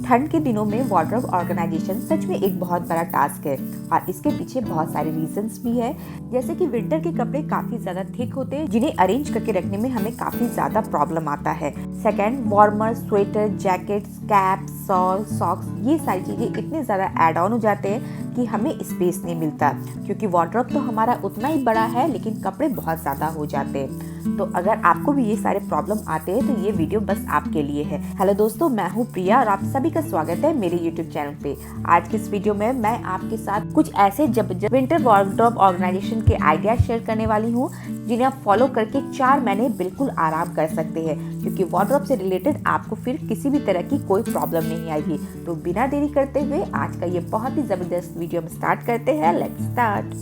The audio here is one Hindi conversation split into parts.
ठंड के दिनों में वार्डरोब ऑर्गेनाइजेशन सच में एक बहुत बड़ा टास्क है और इसके पीछे बहुत सारे रीजंस भी है। जैसे कि विंटर के कपड़े काफी ज्यादा थिक होते हैं जिन्हें अरेंज करके रखने में हमें काफी ज्यादा प्रॉब्लम आता है। Second, warmer, sweater, jackets, caps, shawl, socks, ये सारी चीजें इतने ज्यादा ऐड ऑन हो जाते हैं कि हमें स्पेस नहीं मिलता, क्योंकि वार्डरोब तो हमारा उतना ही बड़ा है लेकिन कपड़े बहुत ज्यादा हो जाते हैं। तो अगर आपको भी ये सारे प्रॉब्लम आते हैं तो ये वीडियो बस आपके लिए है। हेलो दोस्तों, मैं हूँ प्रिया और आप सभी का स्वागत है मेरे YouTube चैनल पे। आज के इस वीडियो में मैं आपके साथ कुछ ऐसे जबरदस्त विंटर वार्डरोब ऑर्गेनाइजेशन के आइडिया शेयर करने वाली हूँ जिन्हें आप फॉलो करके 4 महीने बिल्कुल आराम कर सकते हैं, क्योंकि वार्डरोब से रिलेटेड आपको फिर किसी भी तरह की कोई प्रॉब्लम नहीं आएगी। तो बिना देरी करते हुए आज का ये बहुत ही जबरदस्त वीडियो हम स्टार्ट करते हैं। Let's start.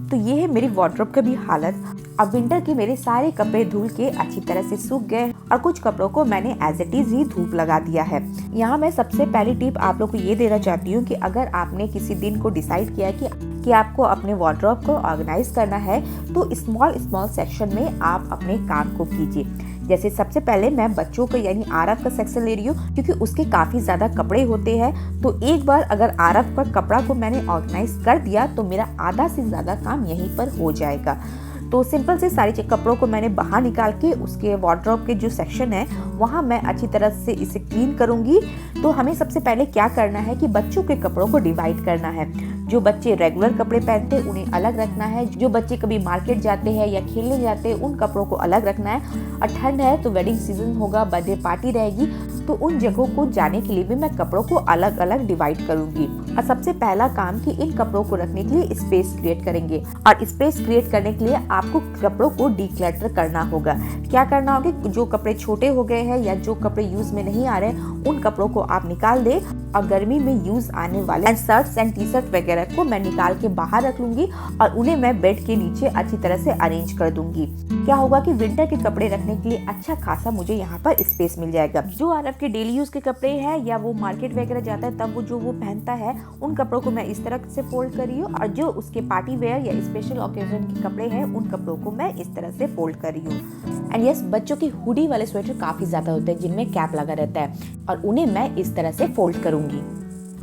तो ये है मेरी वार्डरोब की भी हालत। अब विंटर के मेरे सारे कपड़े धुल के अच्छी तरह से सूख गए और कुछ कपड़ों को मैंने एज इट इज ही धूप लगा दिया है। यहाँ मैं सबसे पहली टिप आप लोग को ये देना चाहती हूँ कि अगर आपने किसी दिन को डिसाइड किया कि आपको अपने वार्डरोब को ऑर्गेनाइज करना है तो स्मॉल सेक्शन में आप अपने काम को कीजिए। जैसे सबसे पहले मैं बच्चों को यानी आरव का सेक्शन ले रही हूँ, क्योंकि उसके काफी ज्यादा कपड़े होते हैं। तो एक बार अगर आरव का कपड़ा को मैंने ऑर्गेनाइज कर दिया तो मेरा आधा से ज्यादा काम यहीं पर हो जाएगा। तो सिंपल से सारे कपड़ों को मैंने बाहर निकाल के उसके वार्डरोब के जो सेक्शन है वहाँ मैं अच्छी तरह से इसे क्लीन करूंगी। तो हमें सबसे पहले क्या करना है कि बच्चों के कपड़ों को डिवाइड करना है। जो बच्चे रेगुलर कपड़े पहनते हैं उन्हें अलग रखना है, जो बच्चे कभी मार्केट जाते हैं या खेलने जाते हैं उन कपड़ों को अलग रखना है। और ठंड है तो वेडिंग सीजन होगा, बर्थडे पार्टी रहेगी, तो उन जगहों को जाने के लिए भी मैं कपड़ों को अलग अलग डिवाइड करूंगी। और सबसे पहला काम कि इन कपड़ों को रखने के लिए स्पेस क्रिएट करेंगे, और स्पेस क्रिएट करने के लिए आपको कपड़ों को डीक्लटर करना होगा। क्या करना होगा, जो कपड़े छोटे हो गए हैं या जो कपड़े यूज में नहीं आ रहे हैं उन कपड़ों को आप निकाल दे और गर्मी में यूज आने वाले शर्ट्स एंड टी शर्ट वगैरह को मैं निकाल के बाहर रख लूंगी और उन्हें मैं बेड के नीचे अच्छी तरह से अरेंज कर दूंगी। क्या होगा कि विंटर के कपड़े रखने के लिए अच्छा खासा मुझे यहाँ पर स्पेस मिल जाएगा। जो आरव के डेली यूज के कपड़े हैं या वो मार्केट वगैरह जाता है तब वो पहनता है उन कपड़ों को मैं इस तरह से फोल्ड कर रही हूँ, और जो उसके पार्टी वेयर या स्पेशल ओकेजन के कपड़े हैं उन कपड़ों को मैं इस तरह से फोल्ड कर रही हूँ। एंड यस, बच्चों की हुडी वाले स्वेटर काफी ज्यादा होते हैं जिनमें कैप लगा रहता है और उन्हें मैं इस तरह से फोल्ड करूंगी।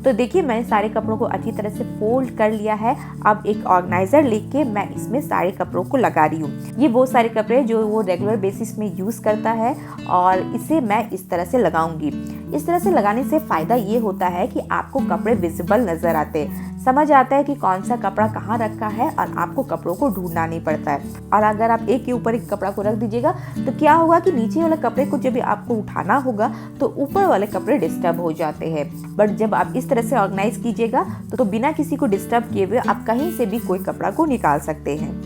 तो देखिए मैंने सारे कपड़ों को अच्छी तरह से फोल्ड कर लिया है। अब एक ऑर्गेनाइजर लेके मैं इसमें सारे कपड़ों को लगा रही हूँ। ये वो सारे कपड़े जो वो रेगुलर बेसिस में यूज करता है और इसे मैं इस तरह से लगाऊंगी। इस तरह से लगाने से फायदा ये होता है कि आपको कपड़े विजिबल नजर आते हैं, समझ आता है कि कौन सा कपड़ा कहाँ रखा है और आपको कपड़ों को ढूंढना नहीं पड़ता है। और अगर आप एक के ऊपर एक कपड़ा को रख दीजिएगा तो क्या होगा कि नीचे वाले कपड़े को जब आपको उठाना होगा तो ऊपर वाले कपड़े डिस्टर्ब हो जाते हैं। बट जब आप इस तरह से ऑर्गेनाइज कीजिएगा तो बिना किसी को डिस्टर्ब किए हुए आप कहीं से भी कोई कपड़ा को निकाल सकते हैं।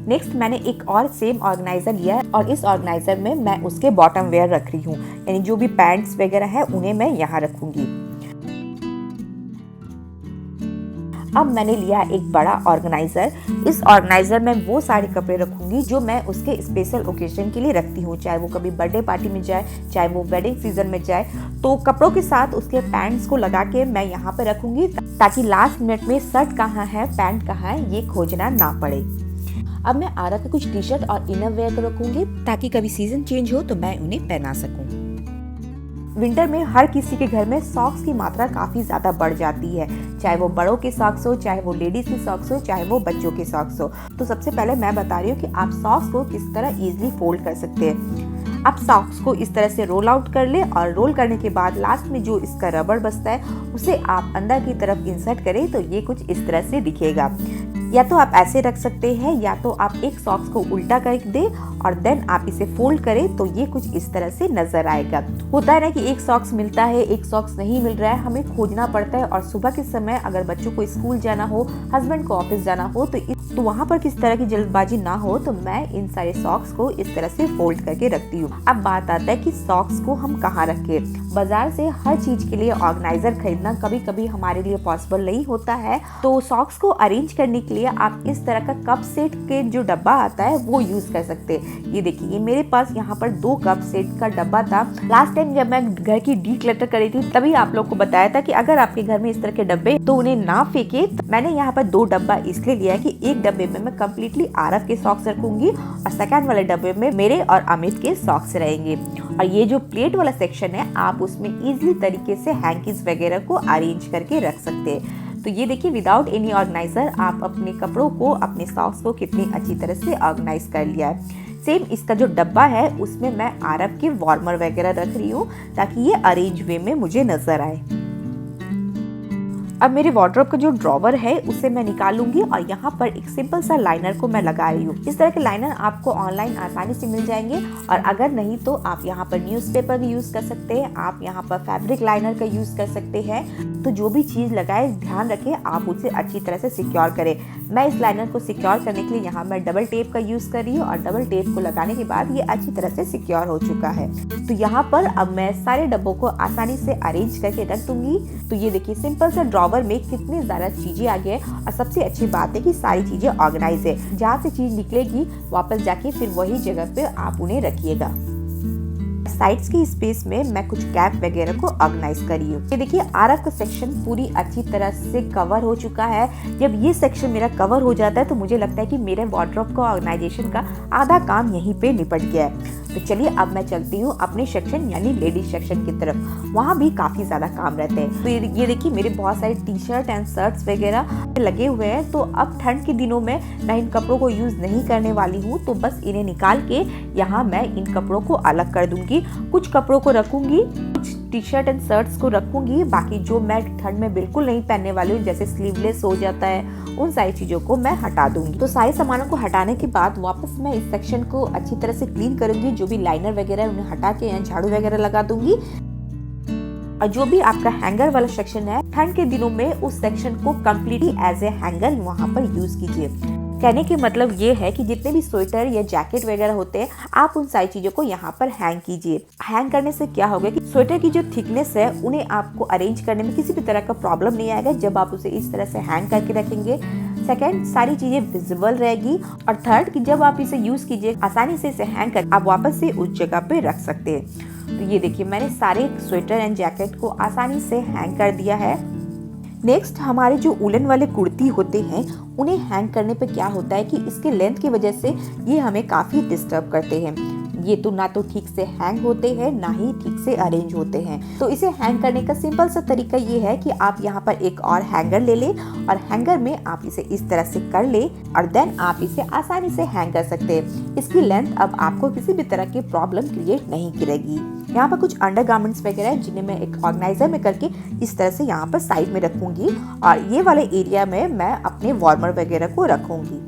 नेक्स्ट मैंने एक और सेम ऑर्गेनाइजर लिया है और इस ऑर्गेनाइजर में मैं उसके बॉटम वेयर रख रही हूँ, यानी जो भी पैंट्स वगैरह है उन्हें मैं यहाँ रखूंगी। अब मैंने लिया एक बड़ा ऑर्गेनाइजर। इस ऑर्गेनाइजर में वो सारे कपड़े रखूंगी जो मैं उसके स्पेशल ओकेजन के लिए रखती हूँ, चाहे वो कभी बर्थडे पार्टी में जाए, चाहे वो वेडिंग सीजन में जाए। तो कपड़ों के साथ उसके पैंट्स को लगा के मैं यहाँ पे रखूंगी ताकि लास्ट मिनट में शर्ट कहाँ है पैंट कहाँ है ये खोजना ना पड़े। अब मैं आरव के कुछ टी शर्ट और इनर वेयर को रखूंगी ताकि कभी सीजन चेंज हो तो मैं उन्हें पहना सकूं। विंटर में हर किसी के घर में सॉक्स की मात्रा काफी ज्यादा बढ़ जाती है, चाहे वो बड़ों के सॉक्स हो, चाहे वो लेडीज के सॉक्स हो, चाहे वो बच्चों के सॉक्स हो। तो सबसे पहले मैं बता रही हूँ कि आप सॉक्स को किस तरह इजीली फोल्ड कर सकते हैं। आप सॉक्स को इस तरह से रोल आउट कर ले और रोल करने के बाद लास्ट में जो इसका रबड़ बचता है उसे आप अंदर की तरफ इंसर्ट करें तो ये कुछ इस तरह से दिखेगा। या तो आप ऐसे रख सकते हैं या तो आप एक सॉक्स को उल्टा कर दे और देन आप इसे फोल्ड करें तो ये कुछ इस तरह से नजर आएगा। होता है ना कि एक सॉक्स मिलता है, एक सॉक्स नहीं मिल रहा है, हमें खोजना पड़ता है। और सुबह के समय अगर बच्चों को स्कूल जाना हो, हस्बैंड को ऑफिस जाना हो तो वहाँ पर किस तरह की जल्दबाजी ना हो तो मैं इन सारे सॉक्स को इस तरह से फोल्ड करके रखती हूँ। अब बात आता है कि सॉक्स को हम कहाँ रखें। बाजार से हर चीज के लिए ऑर्गेनाइजर खरीदना कभी कभी हमारे लिए पॉसिबल नहीं होता है, तो सॉक्स को अरेंज करने के लिए लिए आप इस तरह का कप सेट के जो डब्बा आता है वो यूज कर सकते हैं। ये देखिए, ये मेरे पास यहाँ पर 2 कप सेट का डब्बा था। लास्ट टाइम जब मैं घर की डीक्लटर करी थी तभी आप लोग को बताया था कि अगर आपके घर में इस तरह के डब्बे तो उन्हें ना फेंके। तो मैंने यहाँ पर 2 डब्बा इसलिए लिया है कि एक डब्बे में मैं कम्प्लीटली आरव के सॉक्स रखूंगी और सेकंड वाले डब्बे में मेरे और अमित के सॉक्स रहेंगे। और ये जो प्लेट वाला सेक्शन है आप उसमें इजीली तरीके से हैंकीज वगैरह को अरेंज करके रख सकते हैं। तो ये देखिए, विदाउट एनी ऑर्गेनाइजर आप अपने कपड़ों को, अपने सॉक्स को कितनी अच्छी तरह से ऑर्गेनाइज कर लिया है। सेम इसका जो डब्बा है उसमें मैं आरव के वार्मर वगैरह रख रही हूँ ताकि ये अरेंज वे में मुझे नजर आए। अब मेरे वार्डरोब का जो ड्रॉवर है उसे मैं निकालूंगी और यहाँ पर एक सिंपल सा लाइनर को मैं लगा रही हूँ। इस तरह के लाइनर आपको ऑनलाइन आसानी से मिल जाएंगे और अगर नहीं तो आप यहाँ पर न्यूज़पेपर का यूज कर सकते हैं, आप यहाँ पर फैब्रिक लाइनर का यूज कर सकते हैं। तो जो भी चीज लगाए ध्यान रखें आप उसे अच्छी तरह से सिक्योर करें। मैं इस लाइनर को सिक्योर करने के लिए यहाँ मैं डबल टेप का यूज कर रही हूँ और डबल टेप को लगाने के बाद ये अच्छी तरह से सिक्योर हो चुका है। तो यहाँ पर अब मैं सारे डब्बों को आसानी से अरेंज करके रख दूंगी। तो ये देखिए, सिंपल सा ड्रॉवर में कितनी ज्यादा चीजें आ गई और सबसे अच्छी बात है कि सारी चीजें ऑर्गेनाइज है। जहाँ से चीज निकलेगी वापस जाके फिर वही जगह पे आप उन्हें रखिएगा। साइड्स की स्पेस में मैं कुछ कैप वगैरह को ऑर्गेनाइज करी हूँ। ये देखिए, आरव का सेक्शन पूरी अच्छी तरह से कवर हो चुका है। जब ये सेक्शन मेरा कवर हो जाता है तो मुझे लगता है कि मेरे वार्डरोब का ऑर्गेनाइजेशन का आधा काम यहीं पे निपट गया है। तो चलिए अब मैं चलती हूँ अपने सेक्शन यानी लेडीज सेक्शन की तरफ। वहाँ भी काफी ज्यादा काम रहते हैं। तो ये देखिए, मेरे बहुत सारे टी शर्ट एंड शर्ट्स वगैरह लगे हुए हैं। तो अब ठंड के दिनों में मैं इन कपड़ों को यूज नहीं करने वाली हूँ, तो बस इन्हें निकाल के यहाँ मैं इन कपड़ों को अलग कर दूंगी। कुछ कपड़ों को रखूंगी, कुछ टी शर्ट एंड शर्ट्स को रखूंगी, बाकी जो मैं ठंड में बिल्कुल नहीं पहनने वाली हूँ जैसे स्लीवलेस हो जाता है उन सारी चीजों को मैं हटा दूंगी। तो सारे सामानों को हटाने के बाद वापस मैं इस सेक्शन को अच्छी तरह से क्लीन करूंगी। जो भी लाइनर वगैरह है उन्हें हटा के यहाँ झाड़ू वगैरह लगा दूंगी। और जो भी आपका हैंगर वाला सेक्शन है, ठंड के दिनों में उस सेक्शन को कम्प्लीटली एज ए हैंगर वहाँ पर यूज कीजिए। कहने की मतलब ये है कि जितने भी स्वेटर या जैकेट वगैरह होते हैं आप उन सारी चीजों को यहाँ पर हैंग कीजिए। हैंग करने से क्या होगा कि स्वेटर की जो थिकनेस है उन्हें आपको अरेंज करने में किसी भी तरह का प्रॉब्लम नहीं आएगा जब आप उसे इस तरह से हैंग करके रखेंगे। सेकंड, सारी चीजें विजिबल रहेगी। और थर्ड, कि जब आप इसे यूज कीजिए आसानी से इसे हैंग कर आप वापस से उस जगह पे रख सकते हैं। तो ये देखिए, मैंने सारे स्वेटर एंड जैकेट को आसानी से हैंग कर दिया है। नेक्स्ट, हमारे जो उलन वाले कुर्ती होते हैं उन्हें हैंग करने पे क्या होता है कि इसके लेंथ की वजह से ये हमें काफी डिस्टर्ब करते हैं। ये तो ना तो ठीक से हैंग होते हैं ना ही ठीक से अरेंज होते हैं। तो इसे हैंग करने का सिंपल सा तरीका ये है कि आप यहाँ पर एक और हैंगर ले लें और हैंगर में आप इसे इस तरह से कर ले और देन आप इसे आसानी से हैंग कर सकते हैं। इसकी लेंथ अब आपको किसी भी तरह की प्रॉब्लम क्रिएट नहीं करेगी। यहाँ पर कुछ अंडरगारमेंट्स वगैरह है जिन्हें मैं एक ऑर्गेनाइजर में करके इस तरह से यहाँ पर साइड में रखूंगी और ये वाले एरिया में मैं अपने वार्मर वगैरह को रखूंगी।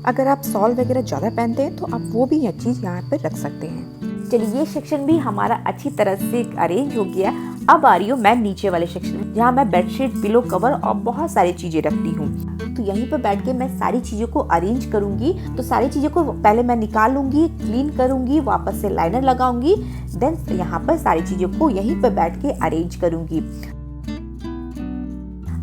अगर आप सॉल वगैरह ज़्यादा पहनते हैं तो आप वो भी यह चीज़ यहाँ पर रख सकते हैं। चलिए, ये सेक्शन भी हमारा अच्छी तरह से अरेंज हो गया। अब आ रही हूँ मैं नीचे वाले सेक्शन में जहाँ मैं बेडशीट, पिलो कवर और बहुत सारी चीजें रखती हूँ। तो यहीं पर बैठ के मैं सारी चीजों को अरेंज करूंगी। तो सारी चीजों को पहले मैं निकाल लूंगी, क्लीन करूंगी, वापस से लाइनर लगाऊंगी, देन यहाँ पर सारी चीजों को यहीं पर बैठ के अरेंज करूंगी।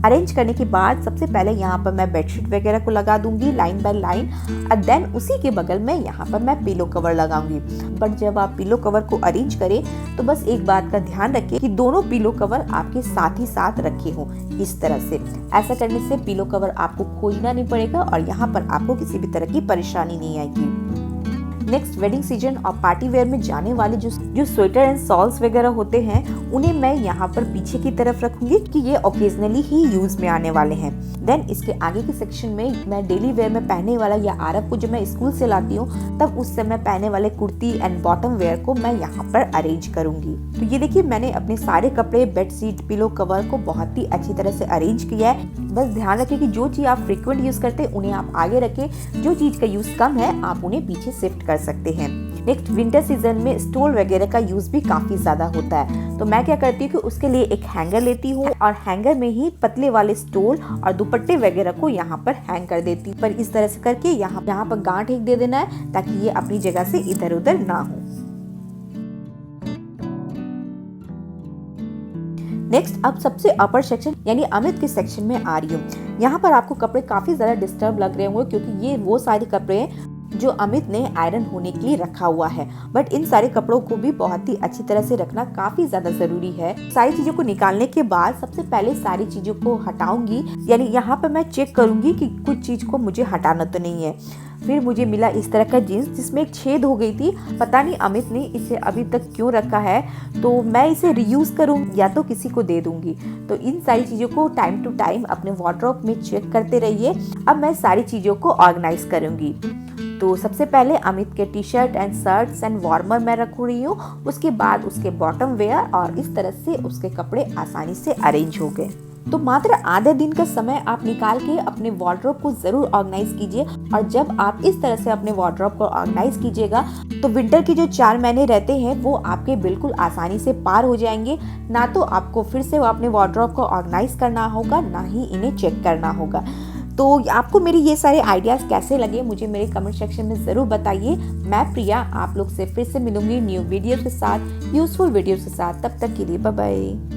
अरेंज करने के बाद सबसे पहले यहाँ पर मैं बेडशीट वगैरह को लगा दूंगी लाइन बाय लाइन और देन उसी के बगल में यहाँ पर मैं पिलो कवर लगाऊंगी। बट जब आप पिलो कवर को अरेंज करें तो बस एक बात का ध्यान रखें कि दोनों पिलो कवर आपके साथ ही साथ रखे हों इस तरह से। ऐसा करने से पिलो कवर आपको खोजना नहीं पड़ेगा और यहाँ पर आपको किसी भी तरह की परेशानी नहीं आएगी। नेक्स्ट, वेडिंग सीजन और पार्टी वेयर में जाने वाले जो स्वेटर एंड सॉल्स वगैरह होते हैं उन्हें मैं यहाँ पर पीछे की तरफ रखूंगी कि ये ओकेजनली ही यूज में आने वाले हैं। देन इसके आगे के सेक्शन में मैं डेली वेयर में पहनने वाला या आरव को जब मैं स्कूल से लाती हूँ तब उस समय पहनने वाले कुर्ती एंड बॉटम वेयर को मैं यहाँ पर अरेंज करूंगी। तो ये देखिए, मैंने अपने सारे कपड़े, बेडशीट, पिलो कवर को बहुत ही अच्छी तरह से अरेंज किया है। बस ध्यान रखें कि जो चीज आप फ्रिक्वेंट यूज करते हैं उन्हें आप आगे रखें, जो चीज का यूज कम है आप उन्हें पीछे शिफ्ट कर सकते हैं। नेक्स्ट, विंटर सीजन में स्टोल वगैरह का यूज भी काफी ज्यादा होता है। तो मैं क्या करती हूँ कि उसके लिए एक हैंगर लेती हूँ और हैंगर में ही पतले वाले स्टोल और दुपट्टे वगैरह को यहाँ पर हैंग कर देती हूँ। पर इस तरह से करके यहाँ पर गांठ एक दे देना है ताकि ये अपनी जगह से इधर उधर ना हो। नेक्स्ट अब सबसे अपर सेक्शन यानी अमित के सेक्शन में आ रही हूँ। यहाँ पर आपको कपड़े काफी ज्यादा डिस्टर्ब लग रहे होंगे क्योंकि ये वो सारे कपड़े हैं जो अमित ने आयरन होने के लिए रखा हुआ है। बट इन सारे कपड़ों को भी बहुत ही अच्छी तरह से रखना काफी ज्यादा जरूरी है। सारी चीजों को निकालने के बाद सबसे पहले सारी चीजों को हटाऊंगी, यानी यहाँ पर मैं चेक करूंगी कि कुछ चीज को मुझे हटाना तो नहीं है। फिर मुझे मिला इस तरह का जीन्स जिसमें एक छेद हो गई थी, पता नहीं अमित ने इसे अभी तक क्यों रखा है, तो मैं इसे रीयूज करूँगी या तो किसी को दे दूंगी। तो इन सारी चीज़ों को टाइम टू टाइम अपने वार्डरोब में चेक करते रहिए। अब मैं सारी चीज़ों को ऑर्गेनाइज करूँगी। तो सबसे पहले अमित के T shirt and shirts and warmer मैं रख रही हूँ, उसके बाद उसके बॉटम वेयर, और इस तरह से उसके कपड़े आसानी से अरेंज हो गए। तो मात्र आधे दिन का समय आप निकाल के अपने वार्डरोब को जरूर ऑर्गेनाइज कीजिए। और जब आप इस तरह से अपने वार्डरोब को ऑर्गेनाइज कीजिएगा तो विंटर के जो 4 महीने रहते हैं वो आपके बिल्कुल आसानी से पार हो जाएंगे। ना तो आपको फिर से अपने वार्डरोब को ऑर्गेनाइज करना होगा, ना ही इन्हें चेक करना होगा। तो आपको मेरे ये सारे आइडियाज़ कैसे लगे मुझे मेरे कमेंट सेक्शन में ज़रूर बताइए। मैं प्रिया आप लोग से फिर से मिलूंगी न्यू वीडियो के साथ, यूजफुल वीडियो के साथ। तब तक के लिए बाय बाय।